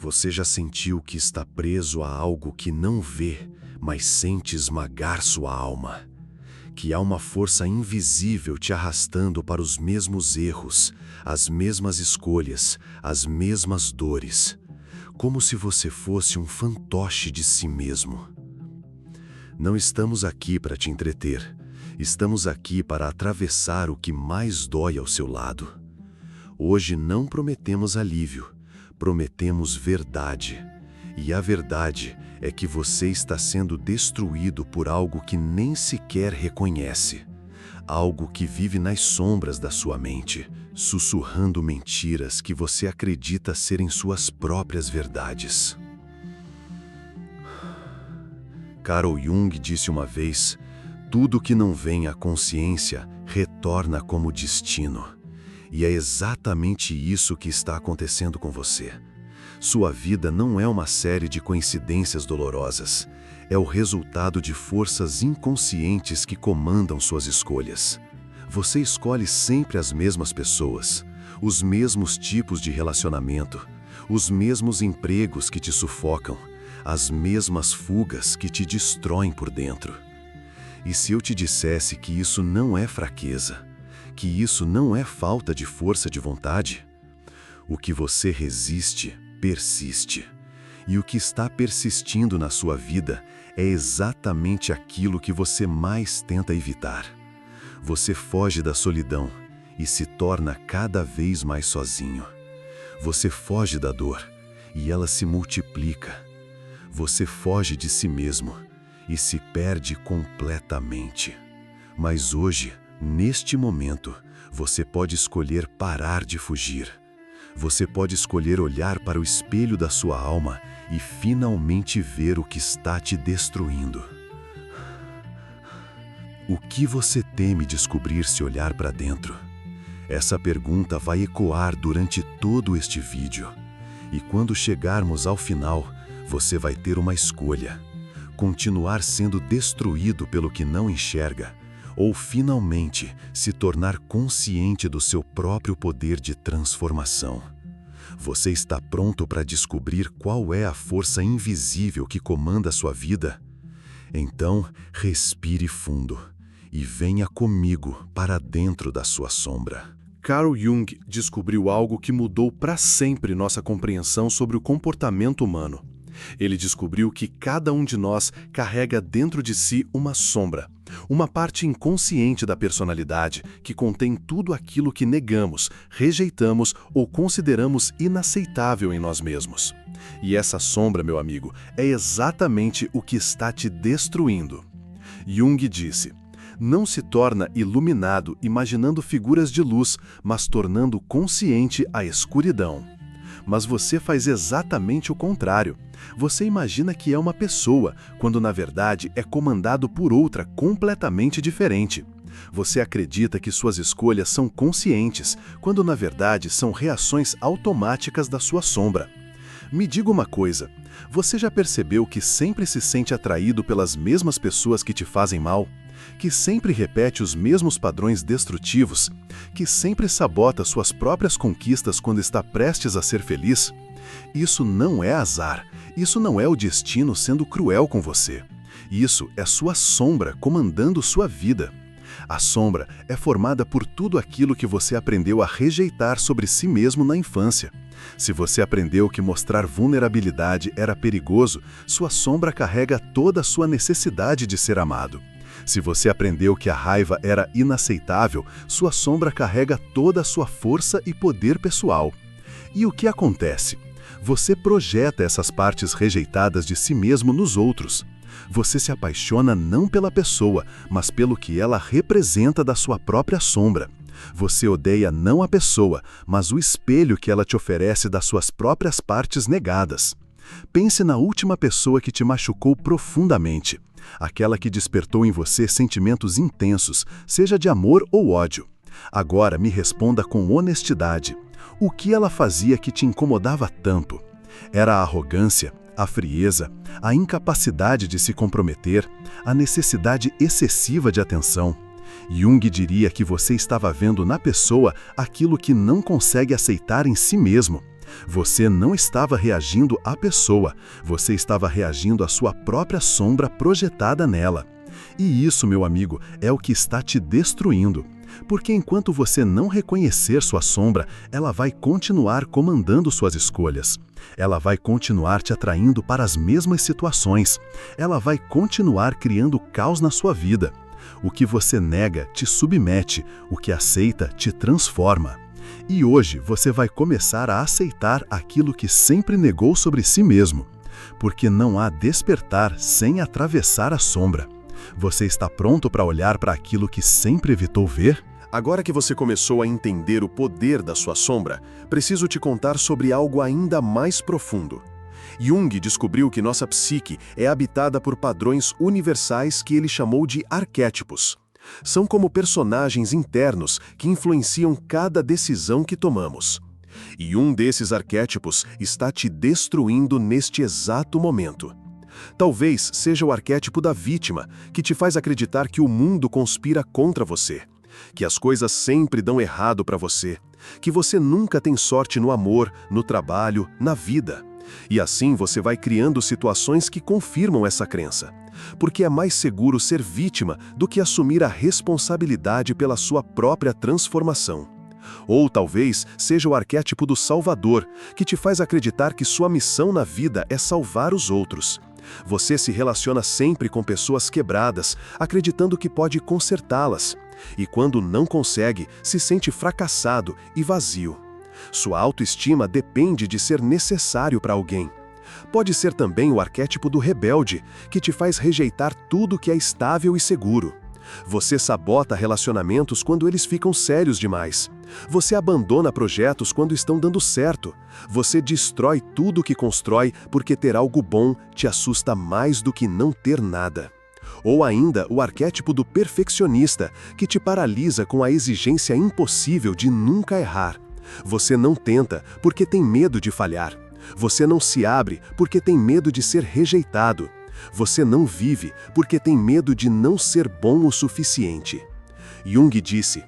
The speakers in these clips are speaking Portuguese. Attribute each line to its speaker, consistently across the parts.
Speaker 1: Você já sentiu que está preso a algo que não vê, mas sente esmagar sua alma? Que há uma força invisível te arrastando para os mesmos erros, as mesmas escolhas, as mesmas dores, como se você fosse um fantoche de si mesmo. Não estamos aqui para te entreter, estamos aqui para atravessar o que mais dói ao seu lado. Hoje não prometemos alívio, prometemos verdade. E a verdade é que você está sendo destruído por algo que nem sequer reconhece. Algo que vive nas sombras da sua mente, sussurrando mentiras que você acredita serem suas próprias verdades. Carl Jung disse uma vez: tudo que não vem à consciência retorna como destino. E é exatamente isso que está acontecendo com você. Sua vida não é uma série de coincidências dolorosas. É o resultado de forças inconscientes que comandam suas escolhas. Você escolhe sempre as mesmas pessoas, os mesmos tipos de relacionamento, os mesmos empregos que te sufocam, as mesmas fugas que te destroem por dentro. E se eu te dissesse que isso não é fraqueza, que isso não é falta de força de vontade? O que você resiste, persiste. E o que está persistindo na sua vida é exatamente aquilo que você mais tenta evitar. Você foge da solidão e se torna cada vez mais sozinho. Você foge da dor e ela se multiplica. Você foge de si mesmo e se perde completamente. Mas hoje, neste momento, você pode escolher parar de fugir. Você pode escolher olhar para o espelho da sua alma e finalmente ver o que está te destruindo. O que você teme descobrir se olhar para dentro? Essa pergunta vai ecoar durante todo este vídeo. E quando chegarmos ao final, você vai ter uma escolha: continuar sendo destruído pelo que não enxerga, ou finalmente se tornar consciente do seu próprio poder de transformação. Você está pronto para descobrir qual é a força invisível que comanda sua vida? Então, respire fundo e venha comigo para dentro da sua sombra.
Speaker 2: Carl Jung descobriu algo que mudou para sempre nossa compreensão sobre o comportamento humano. Ele descobriu que cada um de nós carrega dentro de si uma sombra, uma parte inconsciente da personalidade que contém tudo aquilo que negamos, rejeitamos ou consideramos inaceitável em nós mesmos. E essa sombra, meu amigo, é exatamente o que está te destruindo. Jung disse: não se torna iluminado imaginando figuras de luz, mas tornando consciente a escuridão. Mas você faz exatamente o contrário. Você imagina que é uma pessoa, quando na verdade é comandado por outra completamente diferente. Você acredita que suas escolhas são conscientes, quando na verdade são reações automáticas da sua sombra. Me diga uma coisa, você já percebeu que sempre se sente atraído pelas mesmas pessoas que te fazem mal? Que sempre repete os mesmos padrões destrutivos? Que sempre sabota suas próprias conquistas quando está prestes a ser feliz? Isso não é azar, isso não é o destino sendo cruel com você. Isso é sua sombra comandando sua vida. A sombra é formada por tudo aquilo que você aprendeu a rejeitar sobre si mesmo na infância. Se você aprendeu que mostrar vulnerabilidade era perigoso, sua sombra carrega toda a sua necessidade de ser amado. Se você aprendeu que a raiva era inaceitável, sua sombra carrega toda a sua força e poder pessoal. E o que acontece? Você projeta essas partes rejeitadas de si mesmo nos outros. Você se apaixona não pela pessoa, mas pelo que ela representa da sua própria sombra. Você odeia não a pessoa, mas o espelho que ela te oferece das suas próprias partes negadas. Pense na última pessoa que te machucou profundamente. Aquela que despertou em você sentimentos intensos, seja de amor ou ódio. Agora me responda com honestidade. O que ela fazia que te incomodava tanto? Era a arrogância, a frieza, a incapacidade de se comprometer, a necessidade excessiva de atenção? Jung diria que você estava vendo na pessoa aquilo que não consegue aceitar em si mesmo. Você não estava reagindo à pessoa, você estava reagindo à sua própria sombra projetada nela. E isso, meu amigo, é o que está te destruindo. Porque enquanto você não reconhecer sua sombra, ela vai continuar comandando suas escolhas. Ela vai continuar te atraindo para as mesmas situações. Ela vai continuar criando caos na sua vida. O que você nega te submete, o que aceita te transforma. E hoje você vai começar a aceitar aquilo que sempre negou sobre si mesmo. Porque não há despertar sem atravessar a sombra. Você está pronto para olhar para aquilo que sempre evitou ver?
Speaker 1: Agora que você começou a entender o poder da sua sombra, preciso te contar sobre algo ainda mais profundo. Jung descobriu que nossa psique é habitada por padrões universais que ele chamou de arquétipos. São como personagens internos que influenciam cada decisão que tomamos. E um desses arquétipos está te destruindo neste exato momento. Talvez seja o arquétipo da vítima, que te faz acreditar que o mundo conspira contra você, que as coisas sempre dão errado para você, que você nunca tem sorte no amor, no trabalho, na vida. E assim você vai criando situações que confirmam essa crença, porque é mais seguro ser vítima do que assumir a responsabilidade pela sua própria transformação. Ou talvez seja o arquétipo do Salvador, que te faz acreditar que sua missão na vida é salvar os outros. Você se relaciona sempre com pessoas quebradas, acreditando que pode consertá-las. E quando não consegue, se sente fracassado e vazio. Sua autoestima depende de ser necessário para alguém. Pode ser também o arquétipo do rebelde, que te faz rejeitar tudo que é estável e seguro. Você sabota relacionamentos quando eles ficam sérios demais. Você abandona projetos quando estão dando certo. Você destrói tudo que constrói porque ter algo bom te assusta mais do que não ter nada. Ou ainda o arquétipo do perfeccionista, que te paralisa com a exigência impossível de nunca errar. Você não tenta porque tem medo de falhar. Você não se abre porque tem medo de ser rejeitado. Você não vive porque tem medo de não ser bom o suficiente. Jung disse: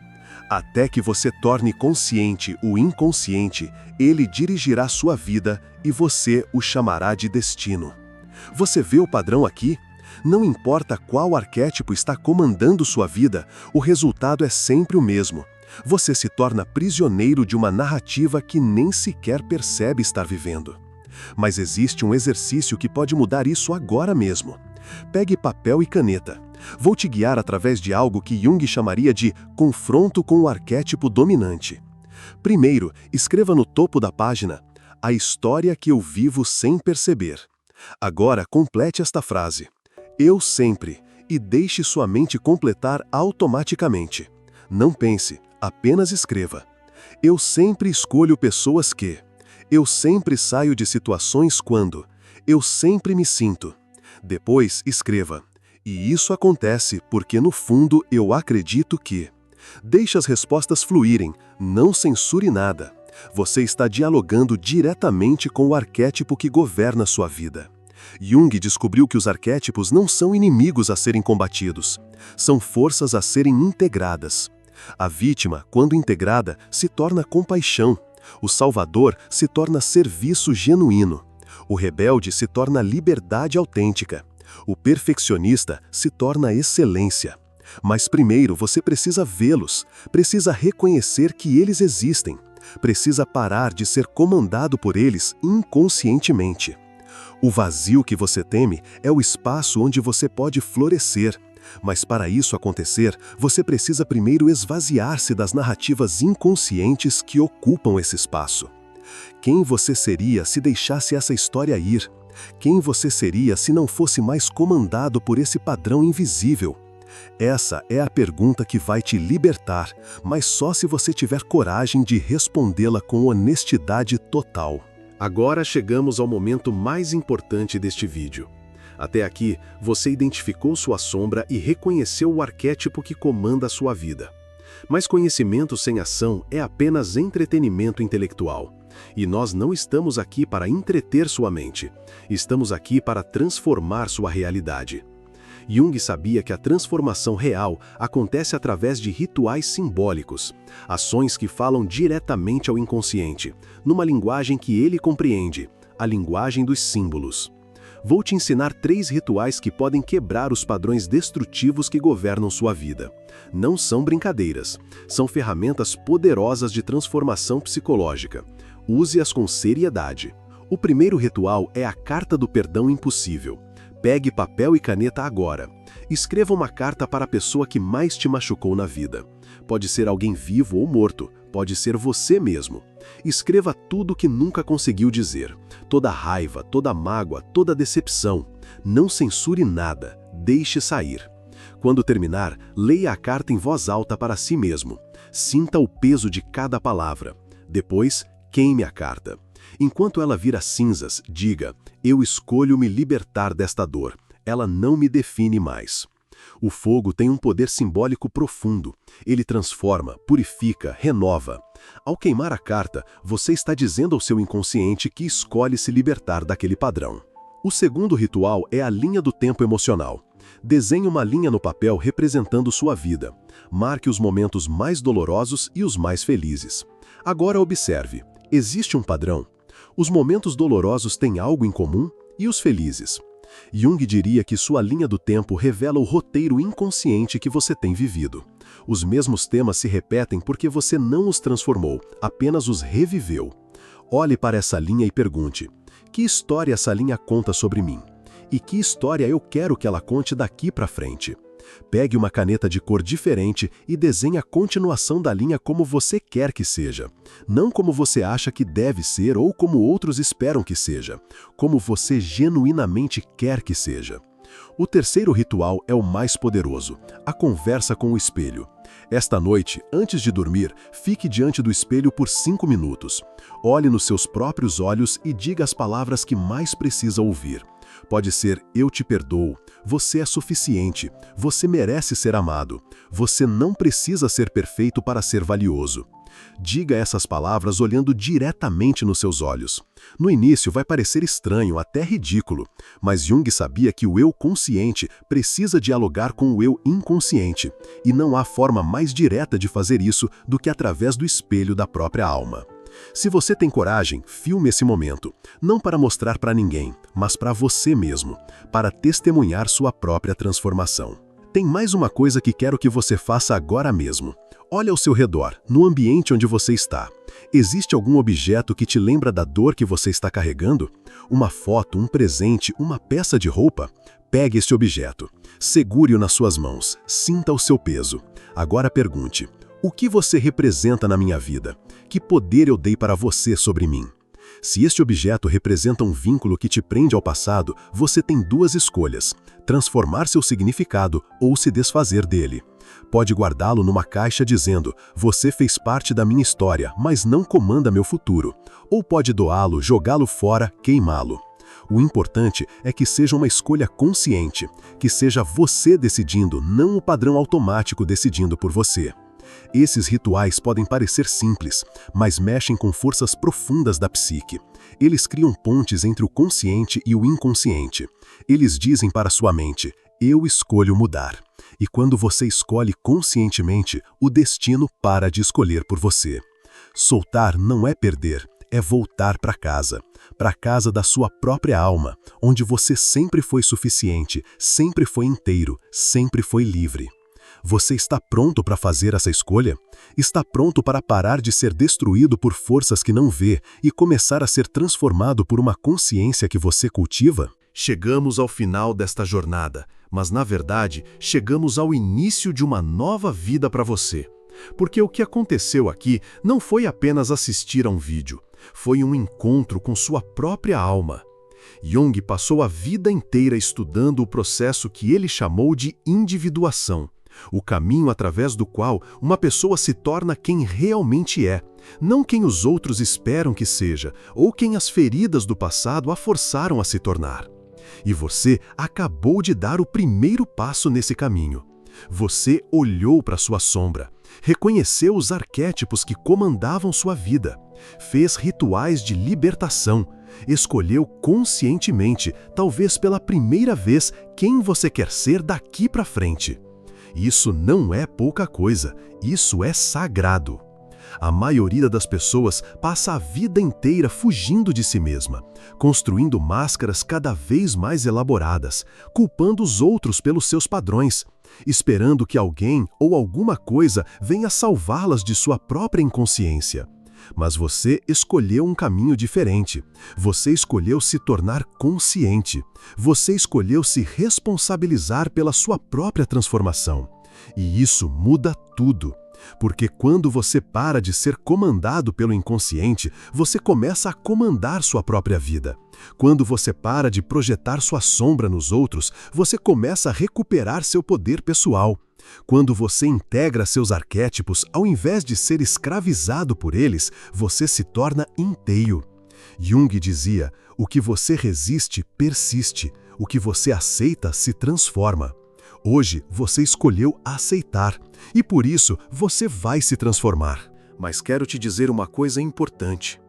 Speaker 1: até que você torne consciente o inconsciente, ele dirigirá sua vida e você o chamará de destino. Você vê o padrão aqui? Não importa qual arquétipo está comandando sua vida, o resultado é sempre o mesmo. Você se torna prisioneiro de uma narrativa que nem sequer percebe estar vivendo. Mas existe um exercício que pode mudar isso agora mesmo. Pegue papel e caneta. Vou te guiar através de algo que Jung chamaria de confronto com o arquétipo dominante. Primeiro, escreva no topo da página: a história que eu vivo sem perceber. Agora complete esta frase: eu sempre, e deixe sua mente completar automaticamente. Não pense, apenas escreva. Eu sempre escolho pessoas que... Eu sempre saio de situações quando... Eu sempre me sinto. Depois, escreva: e isso acontece porque no fundo eu acredito que... Deixe as respostas fluírem, não censure nada. Você está dialogando diretamente com o arquétipo que governa sua vida. Jung descobriu que os arquétipos não são inimigos a serem combatidos. São forças a serem integradas. A vítima, quando integrada, se torna compaixão. O salvador se torna serviço genuíno. O rebelde se torna liberdade autêntica. O perfeccionista se torna excelência. Mas primeiro você precisa vê-los, precisa reconhecer que eles existem, precisa parar de ser comandado por eles inconscientemente. O vazio que você teme é o espaço onde você pode florescer, mas para isso acontecer, você precisa primeiro esvaziar-se das narrativas inconscientes que ocupam esse espaço. Quem você seria se deixasse essa história ir? Quem você seria se não fosse mais comandado por esse padrão invisível? Essa é a pergunta que vai te libertar, mas só se você tiver coragem de respondê-la com honestidade total. Agora chegamos ao momento mais importante deste vídeo. Até aqui, você identificou sua sombra e reconheceu o arquétipo que comanda a sua vida. Mas conhecimento sem ação é apenas entretenimento intelectual. E nós não estamos aqui para entreter sua mente. Estamos aqui para transformar sua realidade.
Speaker 2: Jung sabia que a transformação real acontece através de rituais simbólicos, ações que falam diretamente ao inconsciente, numa linguagem que ele compreende, a linguagem dos símbolos. Vou te ensinar 3 rituais que podem quebrar os padrões destrutivos que governam sua vida. Não são brincadeiras, são ferramentas poderosas de transformação psicológica. Use-as com seriedade. O primeiro ritual é a Carta do Perdão Impossível. Pegue papel e caneta agora. Escreva uma carta para a pessoa que mais te machucou na vida. Pode ser alguém vivo ou morto, pode ser você mesmo. Escreva tudo que nunca conseguiu dizer. Toda raiva, toda mágoa, toda decepção. Não censure nada, deixe sair. Quando terminar, leia a carta em voz alta para si mesmo. Sinta o peso de cada palavra. Depois, queime a carta. Enquanto ela vira cinzas, diga: eu escolho me libertar desta dor. Ela não me define mais. O fogo tem um poder simbólico profundo. Ele transforma, purifica, renova. Ao queimar a carta, você está dizendo ao seu inconsciente que escolhe se libertar daquele padrão. O segundo ritual é a linha do tempo emocional. Desenhe uma linha no papel representando sua vida. Marque os momentos mais dolorosos e os mais felizes. Agora observe. Existe um padrão? Os momentos dolorosos têm algo em comum? E os felizes? Jung diria que sua linha do tempo revela o roteiro inconsciente que você tem vivido. Os mesmos temas se repetem porque você não os transformou, apenas os reviveu. Olhe para essa linha e pergunte: que história essa linha conta sobre mim? E que história eu quero que ela conte daqui para frente? Pegue uma caneta de cor diferente e desenhe a continuação da linha como você quer que seja. Não como você acha que deve ser ou como outros esperam que seja. Como você genuinamente quer que seja. O terceiro ritual é o mais poderoso, a conversa com o espelho. Esta noite, antes de dormir, fique diante do espelho por 5 minutos. Olhe nos seus próprios olhos e diga as palavras que mais precisa ouvir. Pode ser: eu te perdoo, você é suficiente, você merece ser amado, você não precisa ser perfeito para ser valioso. Diga essas palavras olhando diretamente nos seus olhos. No início vai parecer estranho, até ridículo, mas Jung sabia que o eu consciente precisa dialogar com o eu inconsciente, e não há forma mais direta de fazer isso do que através do espelho da própria alma. Se você tem coragem, filme esse momento, não para mostrar para ninguém, mas para você mesmo, para testemunhar sua própria transformação. Tem mais uma coisa que quero que você faça agora mesmo. Olhe ao seu redor, no ambiente onde você está. Existe algum objeto que te lembra da dor que você está carregando? Uma foto, um presente, uma peça de roupa? Pegue esse objeto, segure-o nas suas mãos, sinta o seu peso. Agora pergunte: o que você representa na minha vida? Que poder eu dei para você sobre mim? Se este objeto representa um vínculo que te prende ao passado, você tem 2 escolhas: transformar seu significado ou se desfazer dele. Pode guardá-lo numa caixa dizendo: você fez parte da minha história, mas não comanda meu futuro. Ou pode doá-lo, jogá-lo fora, queimá-lo. O importante é que seja uma escolha consciente, que seja você decidindo, não o padrão automático decidindo por você. Esses rituais podem parecer simples, mas mexem com forças profundas da psique. Eles criam pontes entre o consciente e o inconsciente. Eles dizem para sua mente: eu escolho mudar. E quando você escolhe conscientemente, o destino para de escolher por você. Soltar não é perder, é voltar para a casa da sua própria alma, onde você sempre foi suficiente, sempre foi inteiro, sempre foi livre. Você está pronto para fazer essa escolha? Está pronto para parar de ser destruído por forças que não vê e começar a ser transformado por uma consciência que você cultiva?
Speaker 1: Chegamos ao final desta jornada, mas na verdade chegamos ao início de uma nova vida para você. Porque o que aconteceu aqui não foi apenas assistir a um vídeo, foi um encontro com sua própria alma. Jung passou a vida inteira estudando o processo que ele chamou de individuação. O caminho através do qual uma pessoa se torna quem realmente é, não quem os outros esperam que seja, ou quem as feridas do passado a forçaram a se tornar. E você acabou de dar o primeiro passo nesse caminho. Você olhou para sua sombra, reconheceu os arquétipos que comandavam sua vida, fez rituais de libertação, Escolheu conscientemente, talvez pela primeira vez, quem você quer ser daqui para frente. Isso não é pouca coisa, isso é sagrado. A maioria das pessoas passa a vida inteira fugindo de si mesma, construindo máscaras cada vez mais elaboradas, culpando os outros pelos seus padrões, esperando que alguém ou alguma coisa venha salvá-las de sua própria inconsciência. Mas você escolheu um caminho diferente. Você escolheu se tornar consciente. Você escolheu se responsabilizar pela sua própria transformação. E isso muda tudo. Porque quando você para de ser comandado pelo inconsciente, você começa a comandar sua própria vida. Quando você para de projetar sua sombra nos outros, você começa a recuperar seu poder pessoal. Quando você integra seus arquétipos, ao invés de ser escravizado por eles, você se torna inteiro. Jung dizia: o que você resiste, persiste. O que você aceita, se transforma. Hoje, você escolheu aceitar, e por isso, você vai se transformar. Mas quero te dizer uma coisa importante.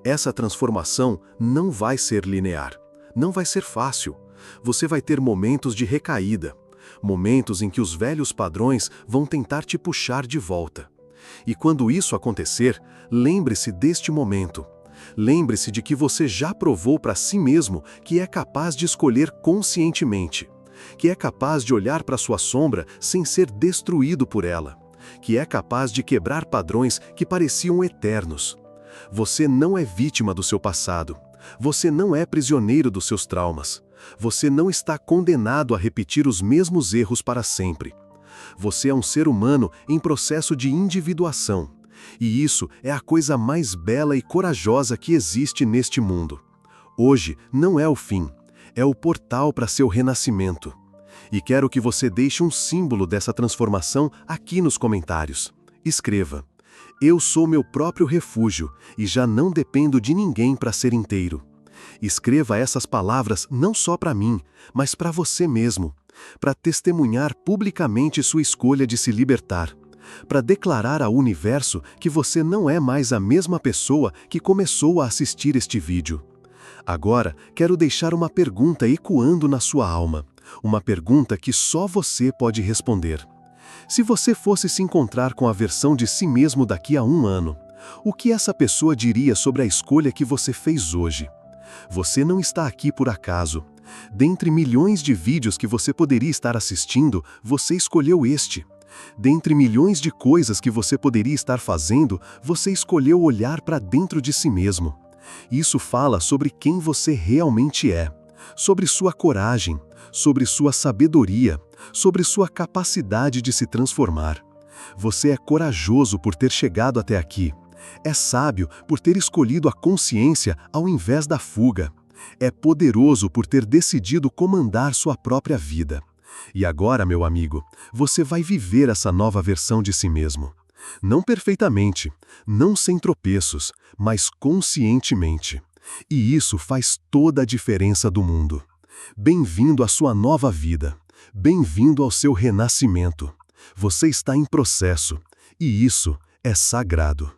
Speaker 1: Essa transformação não vai ser linear, não vai ser fácil. Você vai ter momentos de recaída, momentos em que os velhos padrões vão tentar te puxar de volta. E quando isso acontecer, lembre-se deste momento. Lembre-se de que você já provou para si mesmo que é capaz de escolher conscientemente, que é capaz de olhar para sua sombra sem ser destruído por ela, que é capaz de quebrar padrões que pareciam eternos. Você não é vítima do seu passado. Você não é prisioneiro dos seus traumas. Você não está condenado a repetir os mesmos erros para sempre. Você é um ser humano em processo de individuação. E isso é a coisa mais bela e corajosa que existe neste mundo. Hoje não é o fim. É o portal para seu renascimento. E quero que você deixe um símbolo dessa transformação aqui nos comentários. Escreva: eu sou meu próprio refúgio e já não dependo de ninguém para ser inteiro. Escreva essas palavras não só para mim, mas para você mesmo, para testemunhar publicamente sua escolha de se libertar, para declarar ao universo que você não é mais a mesma pessoa que começou a assistir este vídeo. Agora, quero deixar uma pergunta ecoando na sua alma. Uma pergunta que só você pode responder. Se você fosse se encontrar com a versão de si mesmo daqui a 1 ano, o que essa pessoa diria sobre a escolha que você fez hoje? Você não está aqui por acaso. Dentre milhões de vídeos que você poderia estar assistindo, você escolheu este. Dentre milhões de coisas que você poderia estar fazendo, você escolheu olhar para dentro de si mesmo. Isso fala sobre quem você realmente é, sobre sua coragem, sobre sua sabedoria, sobre sua capacidade de se transformar. Você é corajoso por ter chegado até aqui. É sábio por ter escolhido a consciência ao invés da fuga. É poderoso por ter decidido comandar sua própria vida. E agora, meu amigo, você vai viver essa nova versão de si mesmo. Não perfeitamente, não sem tropeços, mas conscientemente. E isso faz toda a diferença do mundo. Bem-vindo à sua nova vida. Bem-vindo ao seu renascimento. Você está em processo, e isso é sagrado.